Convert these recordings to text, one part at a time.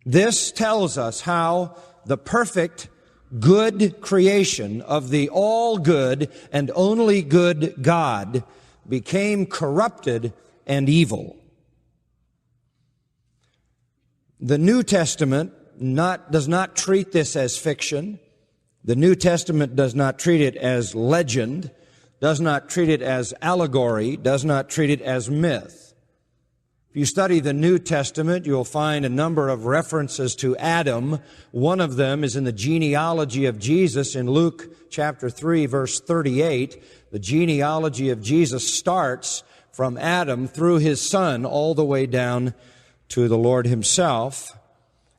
This tells us how the perfect, good creation of the all-good and only good God became corrupted and evil. The New Testament does not treat this as fiction. The New Testament does not treat it as legend, does not treat it as allegory, does not treat it as myth. If you study the New Testament, you'll find a number of references to Adam. One of them is in the genealogy of Jesus in Luke chapter 3, verse 38. The genealogy of Jesus starts from Adam through his son all the way down to the Lord himself.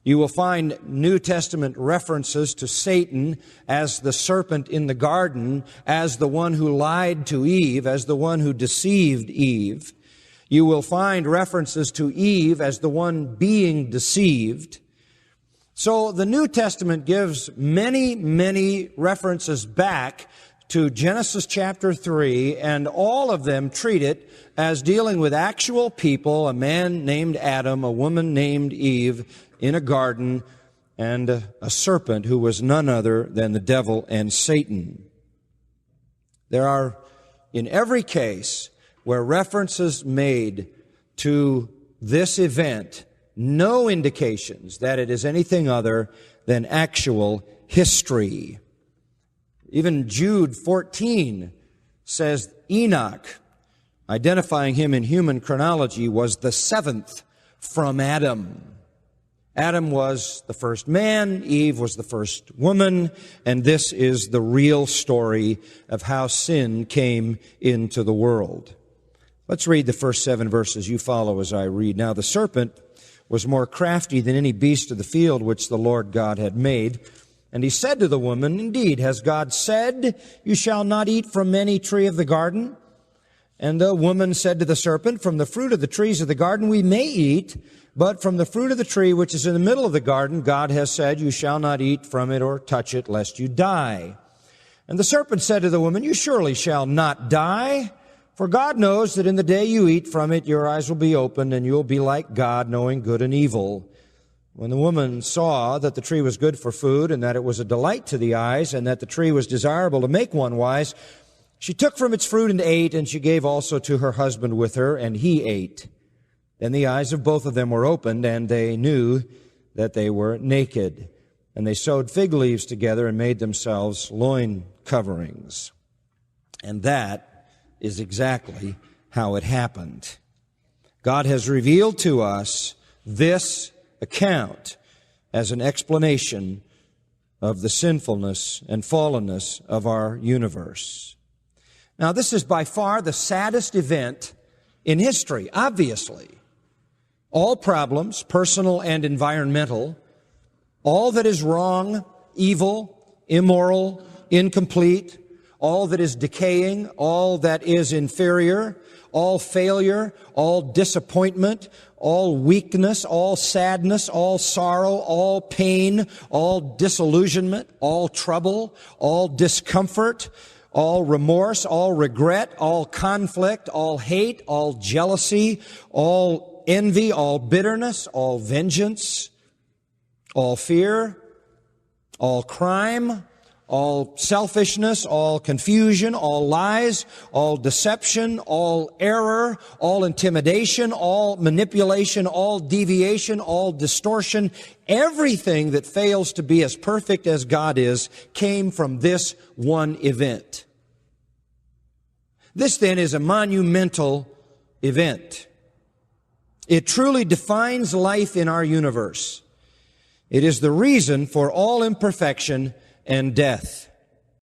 You will find New Testament references to Satan as the serpent in the garden, as the one who lied to Eve, as the one who deceived Eve. You will find references to Eve as the one being deceived. So the New Testament gives many, many references back to Genesis chapter 3, and all of them treat it as dealing with actual people, a man named Adam, a woman named Eve, in a garden, and a serpent who was none other than the devil and Satan. There are, in every case where references made to this event, no indications that it is anything other than actual history. Even Jude 14 says Enoch, identifying him in human chronology, was the seventh from Adam. Adam was the first man, Eve was the first woman, and this is the real story of how sin came into the world. Let's read the first 7 verses. You follow as I read. Now the serpent was more crafty than any beast of the field which the Lord God had made. And he said to the woman, "Indeed, has God said, you shall not eat from any tree of the garden?" And the woman said to the serpent, "From the fruit of the trees of the garden we may eat, but from the fruit of the tree which is in the middle of the garden, God has said, you shall not eat from it or touch it, lest you die." And the serpent said to the woman, "You surely shall not die, for God knows that in the day you eat from it, your eyes will be opened, and you will be like God, knowing good and evil." When the woman saw that the tree was good for food, and that it was a delight to the eyes, and that the tree was desirable to make one wise, she took from its fruit and ate, and she gave also to her husband with her, and he ate. Then the eyes of both of them were opened, and they knew that they were naked. And they sewed fig leaves together and made themselves loin coverings. And that is exactly how it happened. God has revealed to us this account as an explanation of the sinfulness and fallenness of our universe. Now, this is by far the saddest event in history, obviously. All problems, personal and environmental, all that is wrong, evil, immoral, incomplete, all that is decaying, all that is inferior, all failure, all disappointment, all weakness, all sadness, all sorrow, all pain, all disillusionment, all trouble, all discomfort, all remorse, all regret, all conflict, all hate, all jealousy, all envy, all bitterness, all vengeance, all fear, all crime, all selfishness, all confusion, all lies, all deception, all error, all intimidation, all manipulation, all deviation, all distortion, everything that fails to be as perfect as God is came from this one event. This then is a monumental event. It truly defines life in our universe. It is the reason for all imperfection and death.